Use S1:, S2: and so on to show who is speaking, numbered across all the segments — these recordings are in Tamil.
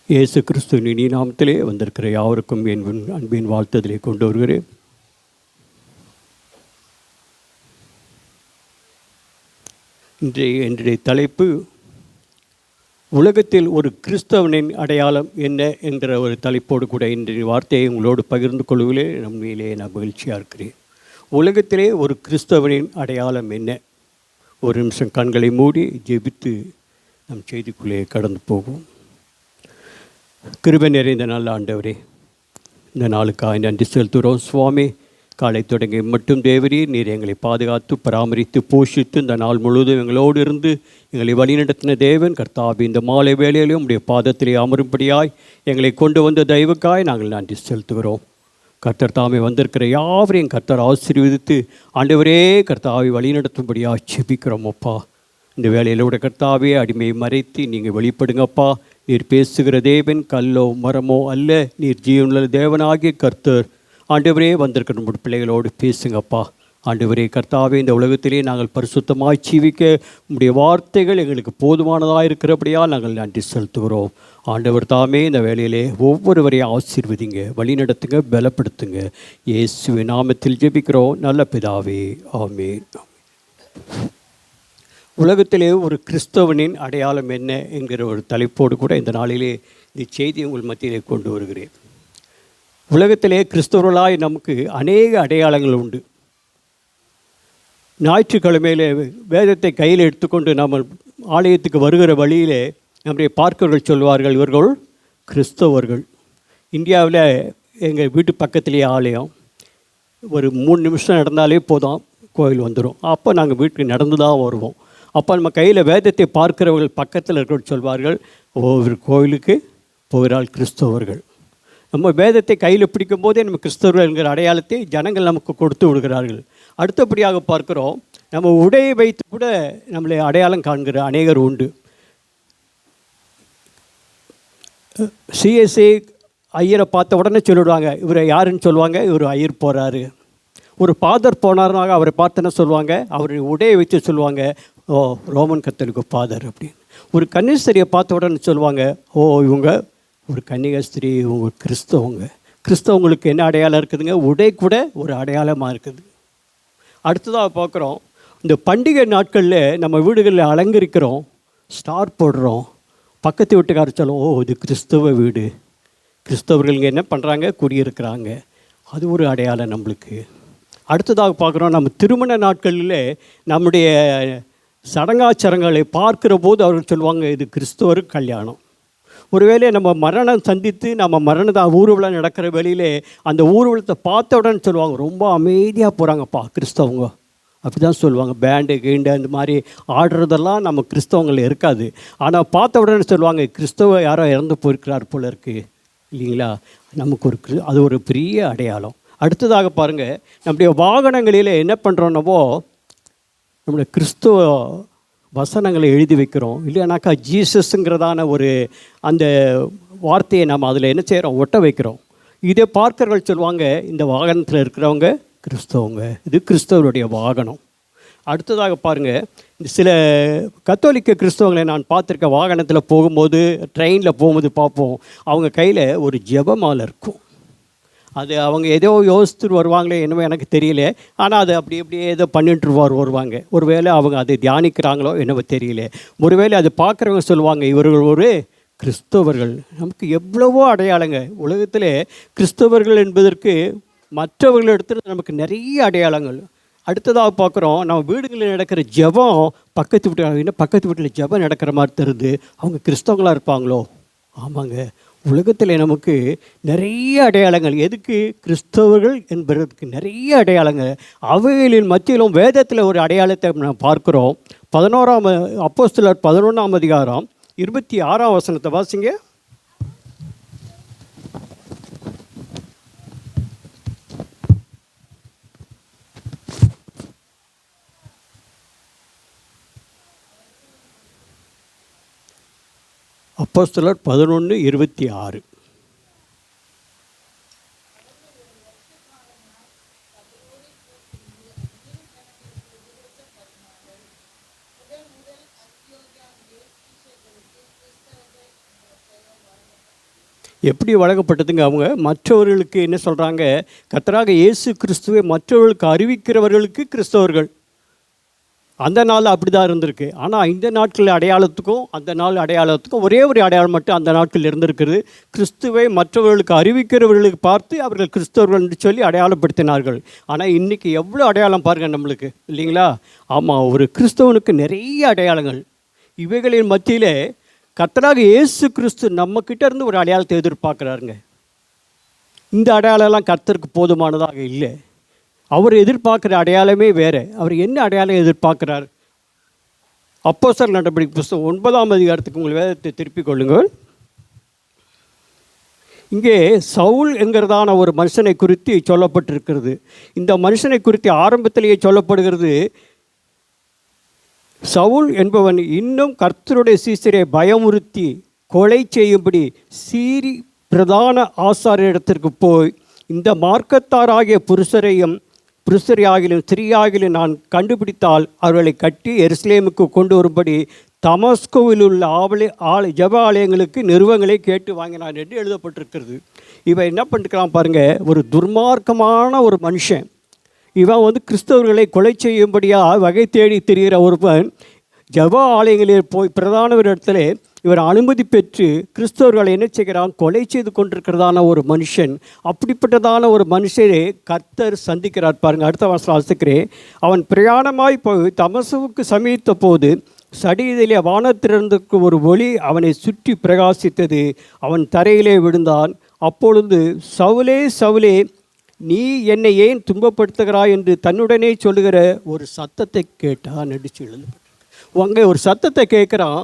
S1: இயேசு கிறிஸ்துவின் இனி நாமத்திலே வந்திருக்கிற யாவருக்கும் என் அன்பின் வாழ்த்துதலை கொண்டு வருகிறேன். இன்றைய தலைப்பு உலகத்தில் ஒரு கிறிஸ்தவனின் அடையாளம் என்ன என்கிற ஒரு தலைப்போடு கூட இன்றைய வார்த்தையை உங்களோடு பகிர்ந்து கொள்வதிலே நம்மிலே நான் மகிழ்ச்சியாக இருக்கிறேன். உலகத்திலே ஒரு கிறிஸ்தவனின் அடையாளம் என்ன? ஒரு நிமிஷம் கண்களை மூடி ஜெபித்து நம் செய்திக்குள்ளே கடந்து போவோம். கிருபை நிறைந்த நல்ல ஆண்டவரே, இந்த நாளுக்காக நன்றி செலுத்துகிறோம். சுவாமி, காலை தொடங்கி மட்டும் தேவரே நீர் எங்களை பாதுகாத்து பராமரித்து போஷித்து இந்த நாள் முழுவதும் எங்களோடு இருந்து எங்களை வழிநடத்தின தேவன் கர்த்தாவே, இந்த மாலை வேளையிலும் உடைய பாதத்திலே அமரும்படியாய் எங்களை கொண்டு வந்த தெய்வக்காய் நாங்கள் நன்றி செலுத்துகிறோம். கர்த்தர் தாமே வந்திருக்கிற யாவரையும் கர்த்தர் ஆசீர்வதித்து ஆண்டவரே கர்த்தாவை வழிநடத்தும்படியாக ஜெபிக்கிறோம். அப்பா, இந்த வேலையிலோட கர்த்தாவே அடிமையை மறைத்து நீங்கள் வெளிப்படுங்கப்பா. நீர் பேசுகிற தேவன் கல்லோ மரமோ அல்ல, நீர் ஜீவனுள்ள தேவனாகிய கர்த்தர். ஆண்டவரே வந்திருக்கிற நம்ம பிள்ளைகளோடு பேசுங்கப்பா. ஆண்டவரே கர்த்தாவே, இந்த உலகத்திலே நாங்கள் பரிசுத்தமாய் ஜீவிக்க உம்முடைய வார்த்தைகள் எங்களுக்கு போதுமானதாக இருக்கிறபடியால் நாங்கள் நன்றி செலுத்துகிறோம். ஆண்டவர் தாமே இந்த வேலையிலே ஒவ்வொருவரையும் ஆசீர்வதிங்க, வழி நடத்துங்க, பலப்படுத்துங்க. இயேசுவின் நாமத்தில் ஜெபிக்கிறோம் நல்ல பிதாவே, ஆமென். உலகத்திலே ஒரு கிறிஸ்தவனின் அடையாளம் என்ன என்கிற ஒரு தலைப்போடு கூட இந்த நாளிலே இந்த செய்தி உங்கள் மத்தியிலே கொண்டு வருகிறேன். உலகத்திலே கிறிஸ்தவர்களாய் நமக்கு அநேக அடையாளங்கள் உண்டு. ஞாயிற்றுக்கிழமையிலே வேதத்தை கையில் எடுத்துக்கொண்டு நம்ம ஆலயத்துக்கு வருகிற வழியிலே நம்முடைய பார்க்கர்கள் சொல்வார்கள், இவர்கள் கிறிஸ்தவர்கள். இந்தியாவில் எங்கள் வீட்டு பக்கத்துலேயே ஆலயம், ஒரு 3 நிமிஷம் நடந்தாலே போதும் கோயில் வந்துடும். அப்போ நாங்கள் வீட்டுக்கு நடந்து தான் வருவோம். அப்போ நம்ம கையில் வேதத்தை பார்க்கிறவர்கள் பக்கத்தில் இருக்கிற சொல்வார்கள், ஒவ்வொரு கோயிலுக்கு போகிறாள் கிறிஸ்தவர்கள். நம்ம வேதத்தை கையில் பிடிக்கும் போதே நம்ம கிறிஸ்தவர்கள் என்கிற அடையாளத்தை ஜனங்கள் நமக்கு கொடுத்து விடுகிறார்கள். அடுத்தபடியாக பார்க்குறோம், நம்ம உடையை வைத்து கூட நம்மளை அடையாளம் காண்கிற அநேகர் உண்டு. சிஎஸ்ஐ ஐயரை பார்த்த உடனே சொல்லிவிடுவாங்க, இவரை யாருன்னு சொல்லுவாங்க, இவர் ஐயர் போகிறாரு. ஒரு ஃபாதர் போனார்னாக அவரை பார்த்தோன்னா சொல்லுவாங்க, அவருடைய உடையை வச்சு சொல்லுவாங்க, ஓ ரோமன் கத்தோலிக்க ஃபாதர் அப்படின்னு. ஒரு கன்னிஸ்திரியை பார்த்த உடனே சொல்லுவாங்க, ஓ இவங்க ஒரு கன்னிகஸ்திரி, இவங்க கிறிஸ்தவங்களுக்கு என்ன அடையாளம் இருக்குதுங்க? உடை கூட ஒரு அடையாளமாக இருக்குது. அடுத்ததாக பார்க்குறோம், இந்த பண்டிகை நாட்களில் நம்ம வீடுகளில் அலங்கரிக்கிறோம், ஸ்டார் போடுறோம். பக்கத்து வீட்டுக்காரர் சொல்லுவோம், ஓ இது கிறிஸ்தவ வீடு, கிறிஸ்தவர்கள் இங்கே என்ன பண்ணுறாங்க, குடியிருக்கிறாங்க. அது ஒரு அடையாளம் நம்மளுக்கு. அடுத்ததாக பார்க்குறோம், நம்ம திருமண நாட்களில் நம்முடைய சடங்காச்சரங்களை பார்க்குற போது அவர்கள் சொல்லுவாங்க, இது கிறிஸ்தவர் கல்யாணம். ஒருவேளை நம்ம மரணம் சந்தித்து நம்ம ஊர்வலம் நடக்கிற வேளையிலே அந்த ஊர்வலத்தை பார்த்த உடனே சொல்லுவாங்க, ரொம்ப அமைதியாக போகிறாங்கப்பா கிறிஸ்தவங்க, அப்படி தான் சொல்லுவாங்க. பேண்டு கீண்டு அந்த மாதிரி ஆடுறதெல்லாம் நம்ம கிறிஸ்தவங்களில் இருக்காது. ஆனால் பார்த்த உடனே சொல்லுவாங்க, கிறிஸ்தவ யாரோ இறந்து போயிருக்கிறார் போல இருக்குது இல்லைங்களா? நமக்கு அது ஒரு பெரிய அடையாளம். அடுத்ததாக பாருங்கள், நம்முடைய வாகனங்களில் என்ன பண்ணுறோன்னவோ நம்முடைய கிறிஸ்துவ வசனங்களை எழுதி வைக்கிறோம். இல்லைனாக்கா ஜீசஸுங்கிறதான ஒரு அந்த வார்த்தையை நம்ம அதில் என்ன செய்கிறோம், ஒட்ட வைக்கிறோம். இதை பார்க்கறவர்கள் சொல்லுவாங்க, இந்த வாகனத்தில் இருக்கிறவங்க கிறிஸ்தவங்க, இது கிறிஸ்தவருடைய வாகனம். அடுத்ததாக பாருங்கள், சில கத்தோலிக்க கிறிஸ்தவங்களை நான் பார்த்துருக்கேன். வாகனத்தில் போகும்போது, ட்ரெயினில் போகும்போது பார்ப்போம், அவங்க கையில் ஒரு ஜெபமாலை இருக்கும். அது அவங்க ஏதோ யோசித்துட்டு வருவாங்களே என்னவோ எனக்கு தெரியல. ஆனால் அது அப்படியே ஏதோ பண்ணிட்டு வருவாங்க. ஒருவேளை அவங்க அதை தியானிக்கிறாங்களோ என்னவோ தெரியல. ஒருவேளை அது பார்க்குறவங்க சொல்லுவாங்க, இவர்கள் ஒரு கிறிஸ்தவர்கள். நமக்கு எவ்வளவோ அடையாளங்க உலகத்தில். கிறிஸ்தவர்கள் என்பதற்கு மற்றவர்களிடத்தில் நமக்கு நிறைய அடையாளங்கள். அடுத்ததாக பார்க்குறோம், நம்ம வீடுகளில் நடக்கிற ஜெபம் பக்கத்து வீட்டில் ஜெபம் நடக்கிற மாதிரி தருது, அவங்க கிறிஸ்தவங்களாக இருப்பாங்களோ? ஆமாங்க, உலகத்தில் நமக்கு நிறைய அடையாளங்கள். எதுக்கு? கிறிஸ்தவர்கள் என்பதற்கு நிறைய அடையாளங்கள். அவைகளின் மத்தியிலும் வேதத்தில் ஒரு அடையாளத்தை நாம் பார்க்குறோம். 11 அப்போஸ்தலர் 11ஆம் அதிகாரம் 26ஆம் வசனத்தை வாசிங்க. அப்போஸ்தலர் 11:26. எப்படி வழங்கப்பட்டதுங்க? அவங்க மற்றவர்களுக்கு என்ன சொல்கிறாங்க, கர்த்தராக இயேசு கிறிஸ்துவை மற்றவர்களுக்கு அறிவிக்கிறவர்களுக்கு கிறிஸ்தவர்கள். அந்த நாள் அப்படி தான் இருந்திருக்கு. ஆனால் இந்த நாட்கள் அடையாளத்துக்கும் அந்த நாள் அடையாளத்துக்கும் ஒரே ஒரு அடையாளம் மட்டும் அந்த நாட்கள் இருந்திருக்கிறது. கிறிஸ்துவை மற்றவர்களுக்கு அறிவிக்கிறவர்களுக்கு பார்த்து அவர்கள் கிறிஸ்தவர்கள் என்று சொல்லி அடையாளப்படுத்தினார்கள். ஆனால் இன்றைக்கி எவ்வளோ அடையாளம் பாருங்கள் நம்மளுக்கு, இல்லைங்களா? ஆமாம், ஒரு கிறிஸ்தவனுக்கு நிறைய அடையாளங்கள். இவைகளின் மத்தியில் கர்த்தராக இயேசு கிறிஸ்து நம்மக்கிட்ட இருந்து ஒரு அடையாளத்தை எதிர்பார்க்குறாருங்க. இந்த அடையாளம்லாம் கர்த்தருக்கு போதுமானதாக இல்லை. அவர் எதிர்பார்க்குற அடையாளமே வேறு. அவர் என்ன அடையாளம் எதிர்பார்க்குறார்? அப்போஸ்தலர் நடபடிக்கை புத்தகம் 9ஆம் அதிகாரத்துக்கு உங்கள் வேதத்தை திருப்பிக் கொள்ளுங்கள். இங்கே சவுல் என்கிறதான ஒரு மனுஷனை குறித்து சொல்லப்பட்டிருக்கிறது. இந்த மனுஷனை குறித்து ஆரம்பத்திலேயே சொல்லப்படுகிறது, சவுல் என்பவன் இன்னும் கர்த்தருடைய சீசரை பயமுறுத்தி கொலை செய்யும்படி சீரி பிரதான ஆசாரியரிடத்திற்கு போய், இந்த மார்க்கத்தாராகிய புருஷரையாகிலும் ஸ்திரீயாகிலும் நான் கண்டுபிடித்தால் அவர்களை கட்டி எருசலேமுக்கு கொண்டு வரும்படி தமஸ்கோவில் உள்ள ஜெப ஆலயங்களுக்கு நிறுவங்களை கேட்டு வாங்கினான் என்று எழுதப்பட்டிருக்கிறது. இவன் என்ன பண்ணிருக்கிறான் பாருங்கள், ஒரு துர்மார்க்கமான ஒரு மனுஷன். இவன் கிறிஸ்தவர்களை கொலை செய்யும்படியாக வகை தேடி திரிகிற ஒருவன் ஜெப ஆலயங்களில் போய் பிரதான இடத்துல இவர் அனுமதி பெற்று கிறிஸ்தவர்களை என்ன செய்கிறான், கொலை செய்து கொண்டிருக்கிறதான ஒரு மனுஷன். அப்படிப்பட்டதான ஒரு மனுஷனை கர்த்தர் சந்திக்கிறார் பாருங்கள். அடுத்த வருஷம் வாசிக்கிறேன். அவன் பிரயாணமாய் போய் தமசுவுக்கு சமீபித்த போது சடியிலே வானத்திலிருந்து ஒரு ஒளி அவனை சுற்றி பிரகாசித்தது. அவன் தரையிலே விழுந்தான். அப்பொழுது சவுலே சவுலே, நீ என்னை ஏன் துன்பப்படுத்துகிறாய் என்று தன்னுடனே சொல்லுகிற ஒரு சத்தத்தை கேட்டான். நடிச்சு எழுதப்பட்டிருக்கு. அங்கே ஒரு சத்தத்தை கேட்குறான்.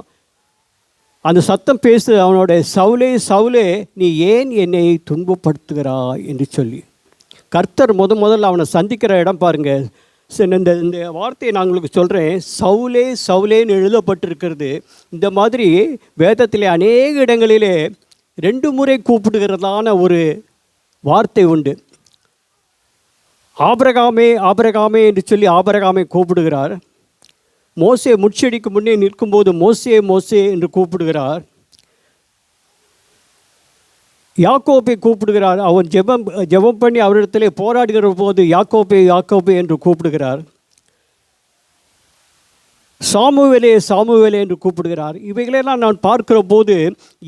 S1: அந்த சத்தம் பேசு அவனோட, சவுலே சவுலே, நீ ஏன் என்னை துன்பப்படுத்துகிறாய் என்று சொல்லி. கர்த்தர் முதல்ல அவனை சந்திக்கிற இடம் பாருங்கள். இந்த வார்த்தையை நான் உங்களுக்கு சொல்கிறேன். சவுலே சவுலேன்னு எழுதப்பட்டிருக்கிறது. இந்த மாதிரி வேதத்திலே அநேக இடங்களிலே 2 முறை கூப்பிடுகிறதான ஒரு வார்த்தை உண்டு. ஆபிரகாமே ஆபிரகாமே என்று சொல்லி ஆபிரகாமை கூப்பிடுகிறார். மோசே முட்செடிக்கு முன்னே நிற்கும்போது மோசே மோசே என்று கூப்பிடுகிறார். யாக்கோபை கூப்பிடுகிறார். அவன் ஜெபம் பண்ணி அவரிடத்திலே போராடுகிற போது யாக்கோபே யாக்கோபே என்று கூப்பிடுகிறார். சாமுவேலே சாமுவேலே என்று கூப்பிடுகிறார். இவைகளெல்லாம் நான் பார்க்கிற போது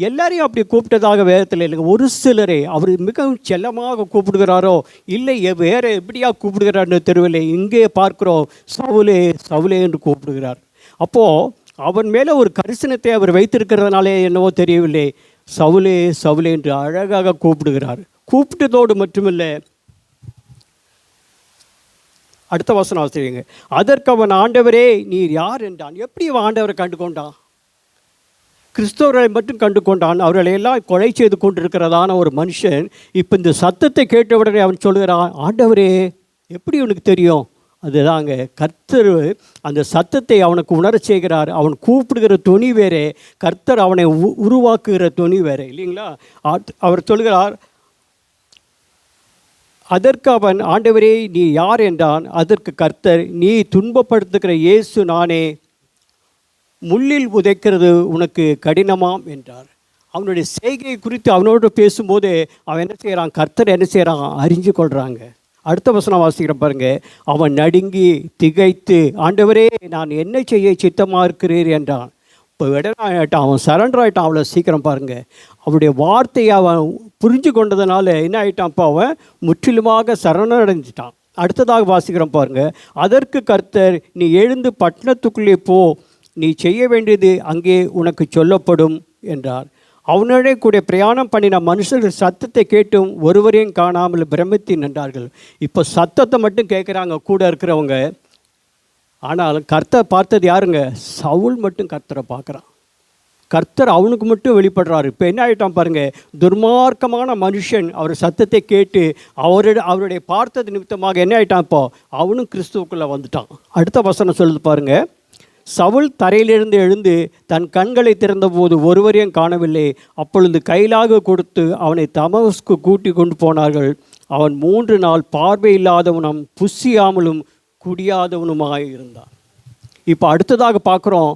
S1: எல்லாரையும் அப்படி கூப்பிட்டதாக வேதத்தில் இல்லைங்க. ஒரு சிலரை அவர் மிகவும் செல்லமாக கூப்பிடுகிறாரோ இல்லை வேறு எப்படியா கூப்பிடுகிறார்னு தெரியவில்லை. இங்கே பார்க்குறோம், சவுலே சவுலே என்று கூப்பிடுகிறார். அப்போது அவன் மேலே ஒரு கரிசனத்தை அவர் வைத்திருக்கிறதுனாலே என்னவோ தெரியவில்லை, சவுலே சவுலே என்று அழகாக கூப்பிடுகிறார். கூப்பிட்டதோடு மட்டுமில்லை, அடுத்த வசனம் ஆசிரியங்க. அதற்கு அவன், ஆண்டவரே நீர் யார் என்றான். எப்படி அவன் ஆண்டவரை கண்டு கொண்டான்? கிறிஸ்தவர்களை மட்டும் கண்டு கொண்டான். அவர்களை எல்லாம் கொலை செய்து கொண்டிருக்கிறதான ஒரு மனுஷன் இப்போ இந்த சத்தத்தை கேட்டவுடனே அவன் சொல்கிறான், ஆண்டவரே எப்படி உனக்கு தெரியும்? அதுதாங்க கர்த்தர் அந்த சத்தத்தை அவனுக்கு உணர செய்கிறார். அவன் கூப்பிடுகிற துணி வேறே, கர்த்தர் அவனை உருவாக்குகிற துணி வேறே, இல்லைங்களா? அவர் சொல்கிறார், அதற்கு அவன், ஆண்டவரே நீ யார் என்றான். அதற்கு கர்த்தர், நீ துன்பப்படுத்துகிற இயேசு நானே, முள்ளில் உதைக்கிறது உனக்கு கடினமாம் என்றார். அவனுடைய செய்கையை குறித்து அவனோடு பேசும்போது அவன் என்ன செய்கிறான், கர்த்தர் என்ன செய்கிறான், அறிஞ்சு கொள்கிறாங்க. அடுத்த வசனம் வாசிக்கிற பாருங்க. அவன் நடுங்கி திகைத்து, ஆண்டவரே நான் என்ன செய்ய சித்தமாக இருக்கிறீர் என்றான். இப்போ ஆகிட்டான், அவன் சரண்டர் ஆகிட்டான் அவ்வளோ சீக்கிரம் பாருங்கள். அவருடைய வார்த்தையை அவன் புரிஞ்சு கொண்டதுனால என்ன ஆகிட்டான்ப்பா, அவன் முற்றிலுமாக சரணடைஞ்சிட்டான். அடுத்ததாக வாசிக்கிறோம் பாருங்கள். அதற்கு கர்த்தர், நீ எழுந்து பட்டணத்துக்குள்ளே போ, நீ செய்ய வேண்டியது அங்கே உனக்கு சொல்லப்படும் என்றார். அவனோட கூட பிரயாணம் பண்ணின மனுஷர்கள் சத்தத்தை கேட்டும் ஒருவரையும் காணாமல் பிரமித்து நின்றார்கள். இப்போ சத்தத்தை மட்டும் கேட்குறாங்க கூட இருக்கிறவங்க. ஆனால் கர்த்தர் பார்த்தது யாருங்க? சவுல் மட்டும் கர்த்தரை பார்க்குறான். கர்த்தர் அவனுக்கு மட்டும் வெளிப்படுறாரு. இப்போ என்ன ஆகிட்டான் பாருங்கள், துர்மார்க்கமான மனுஷன் அவர் சத்தத்தை கேட்டு அவருடைய பார்த்தது நிமித்தமாக என்ன ஆகிட்டான், இப்போ அவனும் கிறிஸ்துவுக்குள்ளே வந்துட்டான். அடுத்த வசனம் சொல்லுது பாருங்கள். சவுல் தரையிலிருந்து எழுந்து தன் கண்களை திறந்தபோது ஒருவரையும் காணவில்லை. அப்பொழுது கையிலாக கொடுத்து அவனை தமஸ்கு கூட்டி கொண்டு போனார்கள். அவன் 3 நாள் பார்வை இல்லாதவனும் புசியாமலும் குடியாதவனுமாக இருந்தான். இப்போ அடுத்ததாக பார்க்குறோம்,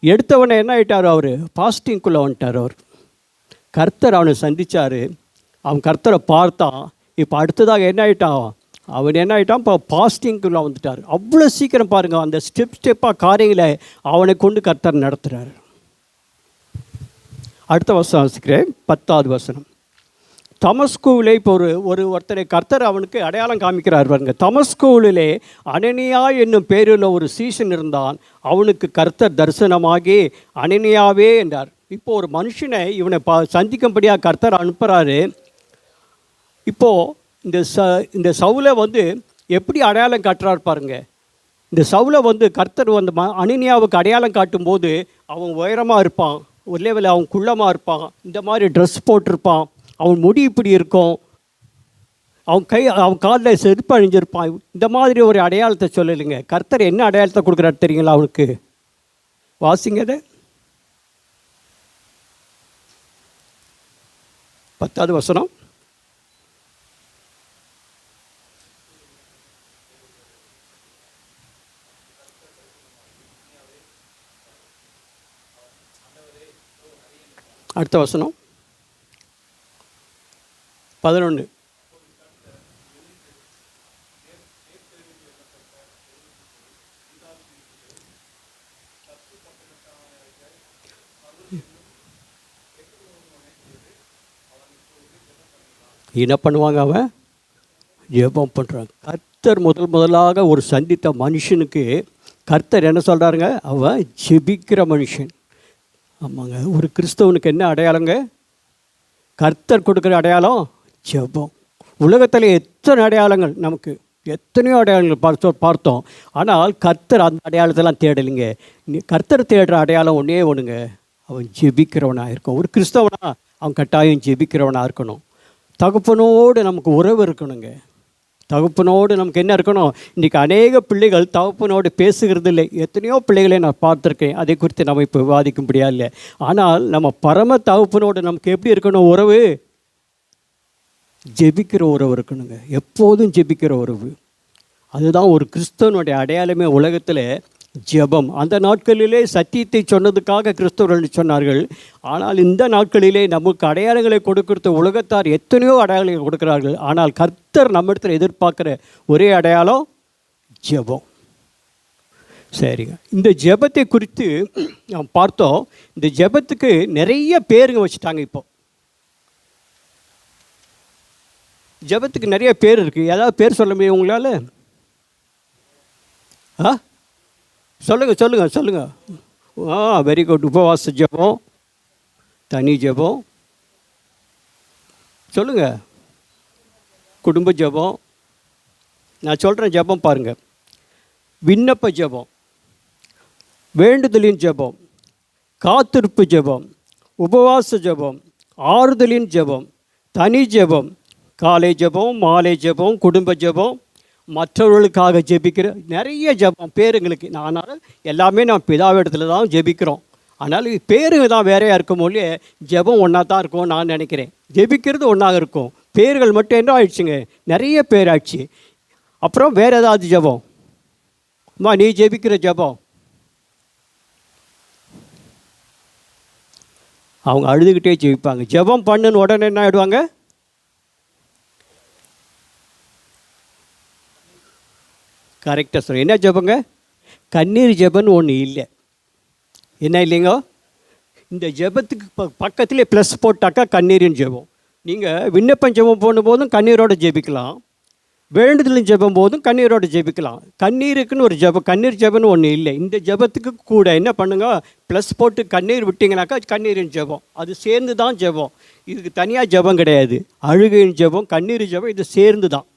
S1: எடுத்தவனை என்ன ஆகிட்டார், அவர் பாஸ்டிங்குள்ளே வந்துட்டார். அவர் கர்த்தர் அவனை சந்தித்தார். அவன் கர்த்தரை பார்த்தான். இப்போ அடுத்ததாக என்ன ஆகிட்டான், அவன் என்ன ஆகிட்டான், இப்போ பாஸ்டிங்குள்ளே வந்துட்டார். அவ்வளோ சீக்கிரம் பாருங்கள், அந்த ஸ்டெப்பாக காரியங்களை அவனை கொண்டு கர்த்தர் நடத்துகிறார். அடுத்த வசனம் வாசிக்கிறேன், 10வது வசனம். தமஸ்குவிலே இப்போ ஒருத்தரை கர்த்தர் அவனுக்கு அடையாளம் காமிக்கிறார் பாருங்க. தமஸ்குவிலே அனனியா என்னும் பேரில் ஒரு சீசன் இருந்தான். அவனுக்கு கர்த்தர் தரிசனமாகி அனனியாவே என்றார். இப்போ ஒரு மனுஷனை இவனை சந்திக்கும்படியாக கர்த்தர் அனுப்புகிறாரு. இப்போது இந்த சவுலை எப்படி அடையாளம் காட்டுறார் பாருங்க. இந்த சவுலை கர்த்தர் அனனியாவுக்கு அடையாளம் காட்டும்போது அவன் உயரமாக இருப்பான், ஒரு லெவலில் அவன் குள்ளமாக இருப்பான், இந்த மாதிரி ட்ரெஸ் போட்டிருப்பான், அவன் முடி இப்படி இருக்கும், அவன் காலில் செருப்பு அணிஞ்சிருப்பான். இந்த மாதிரி ஒரு அடையாளத்தை சொல்லலைங்க. கர்த்தர் என்ன அடையாளத்தை கொடுக்குறாரு தெரியுங்களா அவனுக்கு? வாசிங்க அதை. 10வது வசனம். அடுத்த வசனம் 11. என்ன பண்ணுவாங்க? அவன் ஜெபம் பண்ணுறாங்க. கர்த்தர் முதலாக ஒரு சந்தித்த மனுஷனுக்கு கர்த்தர் என்ன சொல்கிறாருங்க? அவன் ஜெபிக்கிற மனுஷன். ஆமாங்க, ஒரு கிறிஸ்தவனுக்கு என்ன அடையாளங்க? கர்த்தர் கொடுக்குற அடையாளம் ஜெபம். உலகத்தில் எத்தனை அடையாளங்கள், நமக்கு எத்தனையோ அடையாளங்கள் பார்த்தோம். ஆனால் கர்த்தர் அந்த அடையாளத்தெல்லாம் தேடலைங்க. கர்த்தர் தேடுற அடையாளம் ஒன்றே ஒன்றுங்க, அவன் ஜெபிக்கிறவனாக இருக்கும். ஒரு கிறிஸ்தவனா அவன் கட்டாயம் ஜெபிக்கிறவனாக இருக்கணும். தகப்பனோடு நமக்கு உறவு இருக்கணுங்க. தகப்பனோடு நமக்கு என்ன இருக்கணும்? இன்றைக்கி அநேக பிள்ளைகள் தகப்பனோடு பேசுகிறது இல்லை. எத்தனையோ பிள்ளைகளை நான் பார்த்துருக்கேன். அதை குறித்து நம்ம இப்போ விவாதிக்கும்படியா இல்லை. ஆனால் நம்ம பரம தகப்பனோடு நமக்கு எப்படி இருக்கணும் உறவு? ஜெபிக்கிற உறவு இருக்கணுங்க. எப்போதும் ஜெபிக்கிற உறவு. அதுதான் ஒரு கிறிஸ்தவனுடைய அடையாளமே உலகத்தில், ஜெபம். அந்த நாட்களிலே சத்தியத்தை சொன்னதுக்காக கிறிஸ்தவர்கள் சொன்னார்கள். ஆனால் இந்த நாட்களிலே நமக்கு அடையாளங்களை கொடுக்கறது உலகத்தார் எத்தனையோ அடையாளங்களை கொடுக்கிறார்கள். ஆனால் கர்த்தர் நம்மிடத்தில் எதிர்பார்க்குற ஒரே அடையாளம் ஜெபம். சரிங்க, இந்த ஜெபத்தை குறித்து நாம் பார்த்தோம். இந்த ஜெபத்துக்கு நிறைய பேருங்க வச்சுட்டாங்க. இப்போ ஜெபத்துக்கு நிறைய பேர் இருக்குது. ஏதாவது பேர் சொல்ல முடியும் உங்களால்? சொல்லுங்கள். Very good. உபவாச ஜெபம், தனி ஜெபம், சொல்லுங்கள். குடும்ப ஜெபம். நான் சொல்கிறேன் ஜெபம் பாருங்கள். விண்ணப்ப ஜெபம், வேண்டுதலின் ஜெபம், காத்திருப்பு ஜெபம், உபவாச ஜெபம், ஆறுதலின் ஜெபம், தனி ஜெபம், காலை ஜெபம், மாலை ஜெபம், குடும்ப ஜெபம், மற்றவர்களுக்காக ஜெபிக்கிற நிறைய ஜெபம் பேருங்களுக்கு. ஆனால் எல்லாமே நான் பிதாவிடத்தில் தான் ஜெபிக்கிறோம். ஆனால் பேருங்க தான் வேறையாக இருக்கும் போது ஜெபம் ஒன்றா தான் இருக்கும் நான் நினைக்கிறேன். ஜெபிக்கிறது ஒன்றாக இருக்கும், பேர்கள் மட்டும் என்ன ஆயிடுச்சுங்க, நிறைய பேர் ஆயிடுச்சு. அப்புறம் வேறு ஏதாவது ஜெபம்? அம்மா நீ ஜெபிக்கிற ஜெபம்? அவங்க அழுதுகிட்டே ஜெபிப்பாங்க. ஜெபம் பண்ணுன்னு உடனே என்ன ஆகிடுவாங்க? கரெக்டாக சொல்ல. என்ன ஜெபங்க? கண்ணீர் ஜெபம்னு ஒன்று இல்லை. என்ன இல்லைங்க? இந்த ஜெபத்துக்கு பக்கத்திலே ப்ளஸ் போட்டாக்கா கண்ணீரின் ஜெபம். நீங்கள் விண்ணப்பம் ஜெபம் போடும்போதும் கண்ணீரோடு ஜெபிக்கலாம், வேண்டுதலும் ஜெபம் போதும் கண்ணீரோடு ஜெபிக்கலாம். கண்ணீருக்குன்னு ஒரு ஜெபம், கண்ணீர் ஜெபம்னு ஒன்று இல்லை. இந்த ஜெபத்துக்கு கூட என்ன பண்ணுங்க, ப்ளஸ் போட்டு கண்ணீர் விட்டிங்கனாக்கா கண்ணீரின் ஜெபம். அது சேர்ந்து தான் ஜெபம். இதுக்கு தனியாக ஜெபம் கிடையாது. அழுகையின் ஜெபம், கண்ணீர் ஜெபம், இது சேர்ந்து தான்.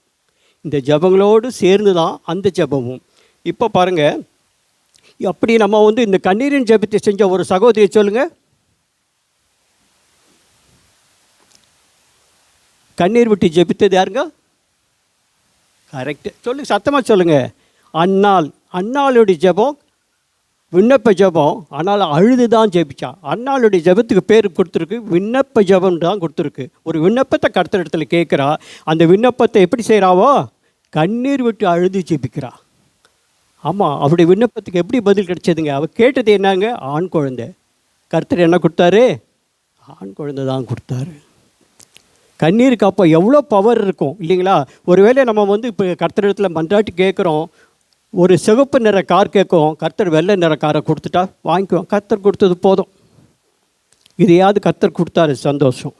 S1: இந்த ஜெபங்களோடு சேர்ந்து தான் அந்த ஜெபமும். இப்போ பாருங்கள், அப்படி நம்ம இந்த கண்ணீரின் ஜெபத்தை செஞ்ச ஒரு சகோதரியை சொல்லுங்கள். கண்ணீர் விட்டு ஜெபித்தது யாருங்க? கரெக்டு, சொல்லுங்கள், சத்தமாக சொல்லுங்கள். அன்னாளுடைய ஜெபம் விண்ணப்ப ஜெபம். ஆனால் அழுது தான் ஜெபிச்சா. அன்னாளுடைய ஜெபத்துக்கு பேர் கொடுத்துருக்கு, விண்ணப்ப ஜெபம் தான் கொடுத்துருக்கு. ஒரு விண்ணப்பத்தை கர்த்தர் இடத்துல கேட்குறா. அந்த விண்ணப்பத்தை எப்படி செய்கிறாவோ? கண்ணீர் விட்டு அழுது ஜெபிக்கிறா. ஆமாம், அவருடைய விண்ணப்பத்துக்கு எப்படி பதில் கிடைச்சதுங்க? அவள் கேட்டது என்னங்க? ஆண் குழந்தை. கர்த்தர் என்ன கொடுத்தாரு? ஆண் குழந்தை தான் கொடுத்தாரு. கண்ணீருக்கு அப்போ எவ்வளோ பவர் இருக்கும் இல்லைங்களா? ஒருவேளை நம்ம வந்து இப்போ கர்த்தரிடத்தில் மன்றாட்டி கேட்குறோம், ஒரு சிவப்பு நிற கார் கேட்கும், கர்த்தர் வெள்ளை நிற காரை கொடுத்துட்டா வாங்கிக்குவோம். கர்த்தர் கொடுத்தது போதும், இதையாவது கர்த்தர் கொடுத்தாரு, சந்தோஷம்,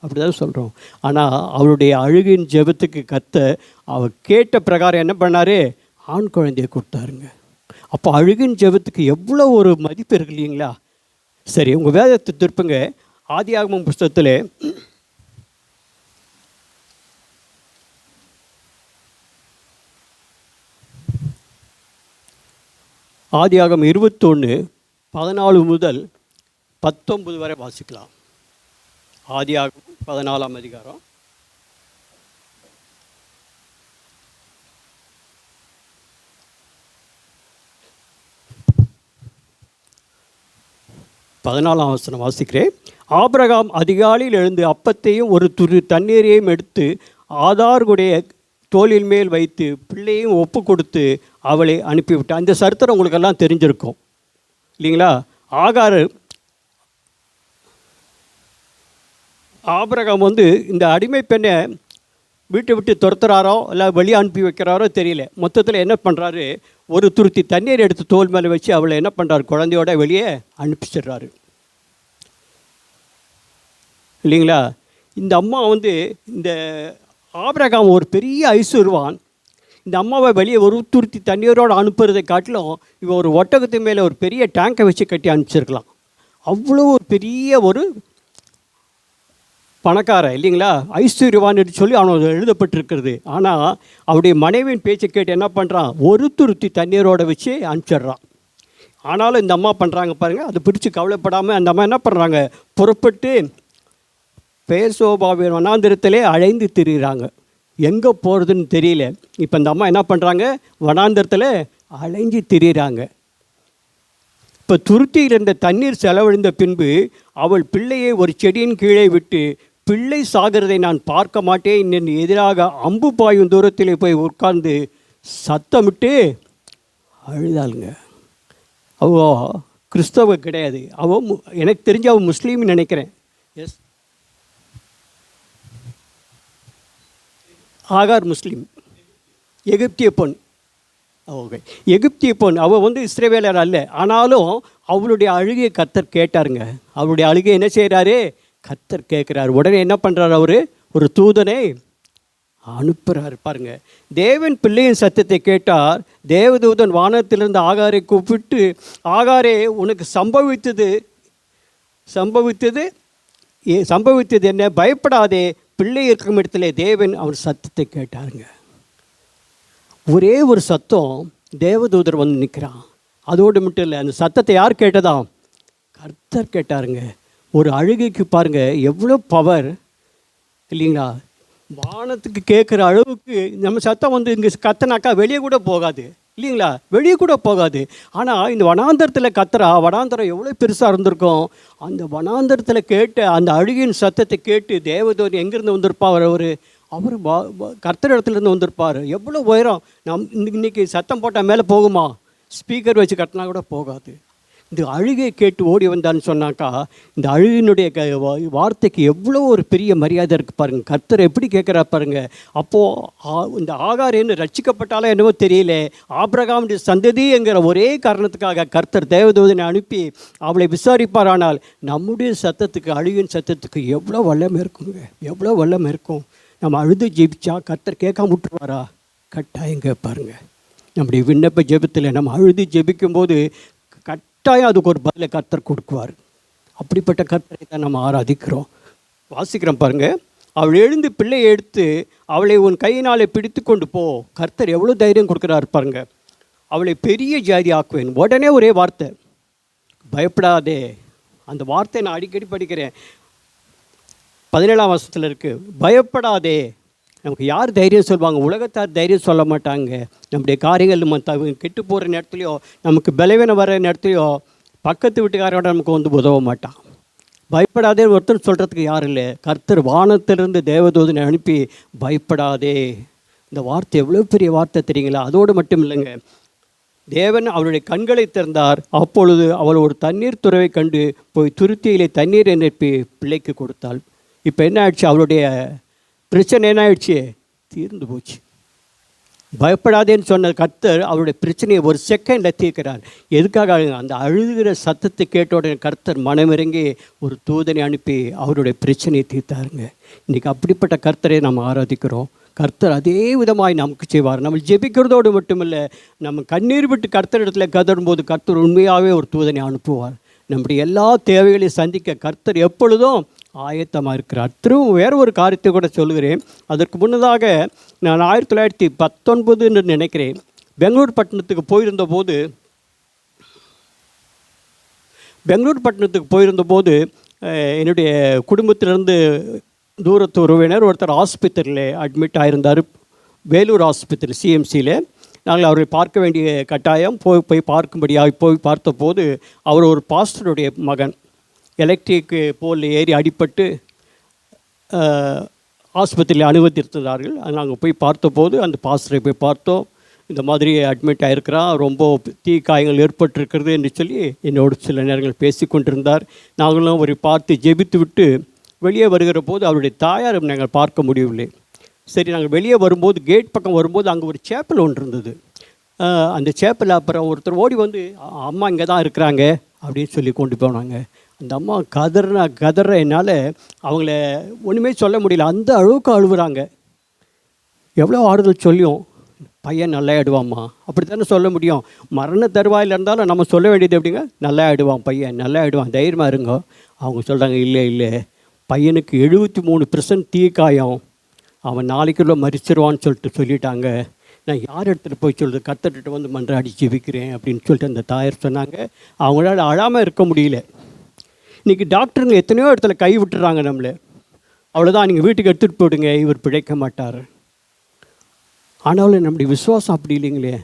S1: அப்படி தான் சொல்கிறோம். ஆனால் அவருடைய அழுகின் ஜெபத்துக்கு கர்த்தர் அவர் கேட்ட பிரகாரம் என்ன பண்ணார்? ஆண் குழந்தையை கொடுத்தாருங்க. அப்போ அழுகின் ஜெபத்துக்கு எவ்வளோ ஒரு மதிப்பு இருக்கு இல்லைங்களா? சரி, உங்கள் வேதத்தை திருப்புங்க. ஆதியாகமம் புஸ்தகத்தில் ஆதியாகமம் 21:14 முதல் 19 வரை வாசிக்கலாம். ஆதியாகமம் 14ஆம் அதிகாரம். பதினாலாம் வசனம் வாசிக்கிறேன். ஆபிரகாம் அதிகாலையில் எழுந்து அப்பத்தையும் ஒரு துரு தண்ணீரையும் எடுத்து ஆதாருடைய தோளில் மேல் வைத்து பிள்ளையும் ஒப்பு கொடுத்து அவளை அனுப்பிவிட்டான். இந்த சரித்திரம் உங்களுக்கெல்லாம் தெரிஞ்சிருக்கும் இல்லைங்களா? ஆபிரகாம் வந்து இந்த அடிமை பெண்ணை வீட்டை விட்டு துரத்துறாரோ இல்லை வெளியே அனுப்பி வைக்கிறாரோ தெரியல. மொத்தத்தில் என்ன பண்ணுறாரு? ஒரு துருத்தி தண்ணீர் எடுத்து தோல் மேலே வச்சு அவளை என்ன பண்ணுறாரு? குழந்தையோட வெளியே அனுப்பிச்சிடுறாரு இல்லைங்களா? இந்த அம்மா வந்து, இந்த ஆபிரகாம் ஒரு பெரிய ஐஸ்வர்வான். இந்த அம்மாவை வெளியே ஒரு துருத்தி தண்ணீரோடு அனுப்புறதை காட்டிலும் இவன் ஒரு ஒட்டகத்து மேலே ஒரு பெரிய டேங்கை வச்சு கட்டி அனுப்பிச்சிருக்கலாம். அவ்வளோ ஒரு பெரிய ஒரு பணக்காரன் இல்லைங்களா? ஐஸ்வர்யவான்னு சொல்லி அவனை எழுதப்பட்டிருக்கிறது. ஆனால் அவருடைய மனைவியின் பேச்சை கேட்டு என்ன பண்ணுறான்? ஒரு துருத்தி தண்ணீரோடு வச்சு அனுப்பிச்சிட்றான். ஆனாலும் இந்த அம்மா பண்ணுறாங்க பாருங்கள், அதை பிடிச்சி கவலைப்படாமல் அந்த அம்மா என்ன பண்ணுறாங்க? புறப்பட்டு பேர்சோபாவின் வனாந்திரத்திலே அலைந்து திரிகிறாங்க. எங்கே போகிறதுன்னு தெரியல. இப்போ இந்த அம்மா என்ன பண்ணுறாங்க? வனாந்திரத்தில் அலைஞ்சு திரிகிறாங்க. இப்போ துருத்தியில் இருந்த தண்ணீர் செலவழிந்த பின்பு அவள் பிள்ளையை ஒரு செடியின் கீழே விட்டு, பிள்ளை சாகிறதை நான் பார்க்க மாட்டேன் என்று எதிராக அம்பு பாயும் தூரத்தில் போய் உட்கார்ந்து சத்தமிட்டு அழுதாளுங்க. அவ கிறிஸ்தவ கிடையாது. எனக்கு தெரிஞ்ச அவள் முஸ்லீம்னு நினைக்கிறேன். எஸ், ஆகார் முஸ்லீம், எகிப்திய பொண். ஓகே, எகிப்திய பொண். அவள் வந்து இஸ்ரவேலர் அல்ல. ஆனாலும் அவளுடைய அழுகையை கர்த்தர் கேட்டாருங்க. அவளுடைய அழுகை என்ன செய்கிறாரு? கர்த்தர் கேட்குறாரு. உடனே என்ன பண்ணுறாரு? அவர் ஒரு தூதனை அனுப்புகிறார். பாருங்க, தேவன் பிள்ளையின் சத்தத்தை கேட்டார். தேவதூதன் வானத்திலிருந்து ஆகாரை கூப்பிட்டு, ஆகாரே, உனக்கு சம்பவித்தது என்ன? பயப்படாதே, பிள்ளை இருக்கும் இடத்துல தேவன் அவர் சத்தத்தை கேட்டாருங்க. ஒரே ஒரு சத்தம், தேவதூதர் வந்து நிற்கிறான். அதோடு மட்டும் இல்லை, அந்த சத்தத்தை யார் கேட்டதாம்? கர்த்தர் கேட்டாருங்க. ஒரு அழுகைக்கு பாருங்க எவ்வளோ பவர் இல்லைங்களா? வானத்துக்கு கேட்குற அளவுக்கு நம்ம சத்தம் வந்து இங்கே கத்தனாக்கா வெளியே கூட போகாது இல்லைங்களா? வெளியே கூட போகாது. ஆனால் இந்த வனாந்தரத்தில் கத்துறா. வனாந்தரம் எவ்வளோ பெருசாக இருந்திருக்கும். அந்த வனாந்தரத்தில் கேட்ட அந்த அழுகின் சத்தத்தை கேட்டு தேவதூதன் எங்கேருந்து வந்திருப்பார்? அவர் கர்த்தர் இடத்துலேருந்து வந்திருப்பார். எவ்வளோ உயரம்! இன்றைக்கி சத்தம் போட்டால் மேலே போகுமா? ஸ்பீக்கர் வச்சு கட்டினா கூட போகாது. இந்த அழுகை கேட்டு ஓடி வந்தான்னு சொன்னாக்கா, இந்த அழுகினுடைய வார்த்தைக்கு எவ்வளோ ஒரு பெரிய மரியாதை இருக்குது பாருங்கள். கர்த்தர் எப்படி கேட்குறா பாருங்கள். அப்போது இந்த ஆகாரேன்னு ரட்சிக்கப்பட்டாலும் என்னவோ தெரியல, ஆபிரகாமுடைய சந்ததி என்கிற ஒரே காரணத்துக்காக கர்த்தர் தேவதூதனை அனுப்பி அவளை விசாரிப்பார். ஆனால் நம்முடைய சத்தத்துக்கு, அழுகின் சத்தத்துக்கு எவ்வளோ வல்லமை இருக்குங்க, எவ்வளோ வல்லமை இருக்கும். நம்ம அழுது ஜெபிச்சா கர்த்தர் கேட்காம விட்டுருவாரா? கட்டாயம் கேட்பாருங்க. நம்முடைய விண்ணப்ப ஜெபத்தில் நம்ம அழுது ஜெபிக்கும்போது கட்டாயம் அதுக்கு ஒரு பதிலை கர்த்தர் கொடுக்குவார். அப்படிப்பட்ட கர்த்தரை தான் நம்ம ஆராதிக்கிறோம். வாசிக்கிறோம் பாருங்கள். அவள் எழுந்து பிள்ளையை எடுத்து அவளை உன் கையினாலே பிடித்து கொண்டு போ. கர்த்தர் எவ்வளோ தைரியம் கொடுக்குறாரு பாருங்க. அவளை பெரிய ஜாதி ஆக்குவேன். உடனே ஒரே வார்த்தை, பயப்படாதே. அந்த வார்த்தை நான் அடிக்கடி படிக்கிறேன். 17ஆம் வசனத்தில் இருக்குது, பயப்படாதே. நமக்கு யார் தைரியம் சொல்லுவாங்க? உலகத்தார் தைரியம் சொல்ல மாட்டாங்க. நம்முடைய காரியங்கள் கெட்டு போகிற நேரத்துலையோ, நமக்கு பலவீனம் வர நேரத்துலையோ பக்கத்து வீட்டுக்காரோட நமக்கு வந்து உதவ மாட்டான். பயப்படாதே ஒருத்தர் சொல்கிறதுக்கு யாரும் இல்லை. கர்த்தர் வானத்திலிருந்து தேவதூதனை அனுப்பி பயப்படாதே. இந்த வார்த்தை எவ்வளோ பெரிய வார்த்தை தெரியுங்களா? அதோடு மட்டும் இல்லைங்க, தேவன் அவளுடைய கண்களை திறந்தார். அப்பொழுது அவள் ஒரு தண்ணீர் துறவை கண்டு போய் துருத்தியிலே தண்ணீரை நிரப்பி பிள்ளைக்கு கொடுத்தாள். இப்போ என்ன ஆயிடுச்சு? அவளுடைய பிரச்சனை என்ன ஆயிடுச்சு? தீர்ந்து போச்சு. பயப்படாதேன்னு சொன்ன கர்த்தர் அவருடைய பிரச்சனையை ஒரு செகண்டில் தீர்க்கிறார். எதுக்காக? அந்த அழுகிற சத்தத்தை கேட்ட உடனே கர்த்தர் மனமிறங்கி ஒரு தூதனை அனுப்பி அவருடைய பிரச்சனையை தீர்த்தாருங்க. இன்றைக்கி அப்படிப்பட்ட கர்த்தரை நம்ம ஆராதிக்கிறோம். கர்த்தர் அதே விதமாய் நமக்கு செய்வார். நம்ம ஜெபிக்கிறதோடு மட்டுமில்லை, நம்ம கண்ணீர் விட்டு கர்த்தர் இடத்துல கதறும்போது கர்த்தர் உண்மையாகவே ஒரு தூதனை அனுப்புவார். நம்முடைய எல்லா தேவைகளையும் சந்திக்க கர்த்தர் எப்பொழுதும் ஆயத்தமாக இருக்கிறார். திரும்ப வேறு ஒரு காரியத்தை கூட சொல்கிறேன். அதற்கு முன்னதாக நான் 1919 நினைக்கிறேன், பெங்களூர் பட்டணத்துக்கு போயிருந்தபோது என்னுடைய குடும்பத்திலிருந்து தூரத்து உறவினர் ஒருத்தர் ஆஸ்பத்திரியில் அட்மிட் ஆகியிருந்தார். வேலூர் ஆஸ்பத்திரி சிஎம்சியில். நாங்கள் அவரை பார்க்க வேண்டிய கட்டாயம் போய் பார்க்கும்படியாக போய் பார்த்தபோது அவர் ஒரு பாஸ்டருடைய மகன். எலக்ட்ரிக் போலில் ஏறி அடிபட்டு ஆஸ்பத்திரியில் அனுமதித்திருந்தார்கள். நாங்கள் போய் பார்த்தபோது அந்த பாஸ்டரை போய் பார்த்தோம். இந்த மாதிரி அட்மிட் ஆகிருக்கிறான், ரொம்ப காயங்கள் ஏற்பட்டிருக்கிறது என்று சொல்லி என்னோடு சில நேரங்கள் பேசி கொண்டிருந்தார். நாங்களும் அவரை பார்த்து ஜெபித்து விட்டு வெளியே வருகிற போது அவருடைய தாயாரை நாங்கள் பார்க்க முடியவில்லை. சரி, நாங்கள் வெளியே வரும்போது கேட் பக்கம் வரும்போது அங்கே ஒரு சேப்பல் ஒன்று இருந்தது. அந்த சேப்பல் அப்புறம் ஒருத்தர் ஓடி வந்து அம்மா இங்கே தான் இருக்கிறாங்க அப்படின்னு சொல்லி கொண்டு போனாங்க. அந்த அம்மா கதற என்னால் அவங்கள ஒன்றுமே சொல்ல முடியல. அந்த அளவுக்கு அழுகுறாங்க. எவ்வளோ ஆறுதல் சொல்லியும் பையன் நல்லா ஆயிடுவாம்மா அப்படி தானே சொல்ல முடியும். மரண தருவாயில் இருந்தாலும் நம்ம சொல்ல வேண்டியது எப்படிங்க? நல்லா ஆயிடுவான் பையன், நல்லா ஆயிடுவான், தைரியமாக இருங்க. அவங்க சொல்கிறாங்க, இல்லை பையனுக்கு 73% தீக்காயம், அவன் நாளைக்குள்ளே மறிச்சிருவான்னு சொல்லிட்டாங்க. நான் யார் இடத்துல போய் சொல்கிறது? கர்த்தர்கிட்ட வந்து மன்றாடி ஜெபிக்கிறேன் அப்படின்னு சொல்லிட்டு அந்த தாயார் சொன்னாங்க. அவங்களால அழாமல் இருக்க முடியல. இன்றைக்கி டாக்டருங்க எத்தனையோ இடத்துல கை விட்டுறாங்க நம்மளை. அவ்வளோதான், நீங்கள் வீட்டுக்கு எடுத்துகிட்டு போயிடுங்க, இவர் பிழைக்க மாட்டார். ஆனாலும் நம்முடைய விசுவாசம் அப்படி இல்லைங்களே.